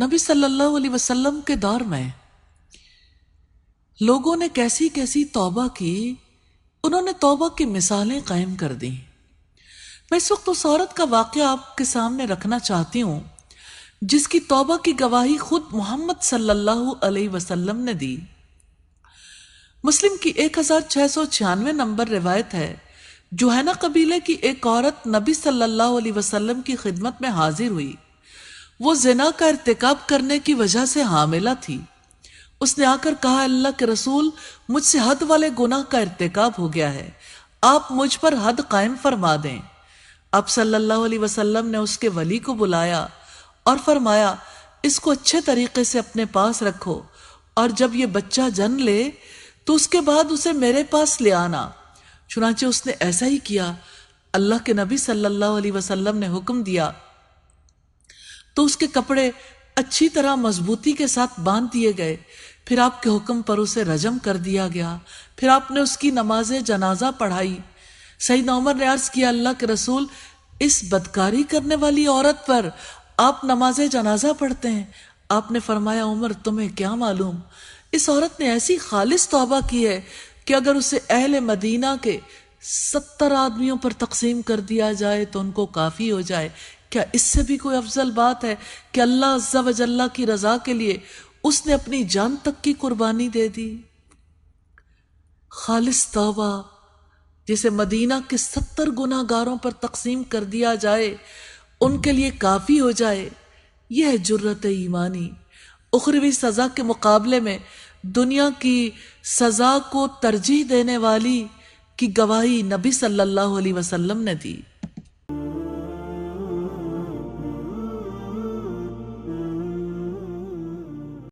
نبی صلی اللہ علیہ وسلم کے دور میں لوگوں نے کیسی کیسی توبہ کی، انہوں نے توبہ کی مثالیں قائم کر دیں۔ میں اس وقت اس عورت کا واقعہ آپ کے سامنے رکھنا چاہتی ہوں جس کی توبہ کی گواہی خود محمد صلی اللہ علیہ وسلم نے دی۔ مسلم کی 1696 نمبر روایت ہے، جوہینہ قبیلے کی ایک عورت نبی صلی اللہ علیہ وسلم کی خدمت میں حاضر ہوئی۔ وہ زنا کا ارتکاب کرنے کی وجہ سے حاملہ تھی۔ اس نے آ کر کہا، اللہ کے رسول، مجھ سے حد والے گناہ کا ارتکاب ہو گیا ہے، آپ مجھ پر حد قائم فرما دیں۔ اب صلی اللہ علیہ وسلم نے اس کے ولی کو بلایا اور فرمایا، اس کو اچھے طریقے سے اپنے پاس رکھو، اور جب یہ بچہ جن لے تو اس کے بعد اسے میرے پاس لے آنا۔ چنانچہ اس نے ایسا ہی کیا۔ اللہ کے نبی صلی اللہ علیہ وسلم نے حکم دیا تو اس کے کپڑے اچھی طرح مضبوطی کے ساتھ باندھ دیے گئے، پھر آپ کے حکم پر اسے رجم کر دیا گیا، پھر آپ نے اس کی نماز جنازہ پڑھائی۔ سیدنا عمر نے عرض کیا، اللہ کے رسول، اس بدکاری کرنے والی عورت پر آپ نماز جنازہ پڑھتے ہیں؟ آپ نے فرمایا، عمر تمہیں کیا معلوم، اس عورت نے ایسی خالص توبہ کی ہے کہ اگر اسے اہل مدینہ کے 70 آدمیوں پر تقسیم کر دیا جائے تو ان کو کافی ہو جائے۔ کیا اس سے بھی کوئی افضل بات ہے کہ اللہ عز و جل کی رضا کے لیے اس نے اپنی جان تک کی قربانی دے دی؟ خالص توبہ جسے مدینہ کے 70 گناہ گاروں پر تقسیم کر دیا جائے ان کے لیے کافی ہو جائے، یہ ہے جرت ایمانی۔ اخروی سزا کے مقابلے میں دنیا کی سزا کو ترجیح دینے والی کی گواہی نبی صلی اللہ علیہ وسلم نے دی۔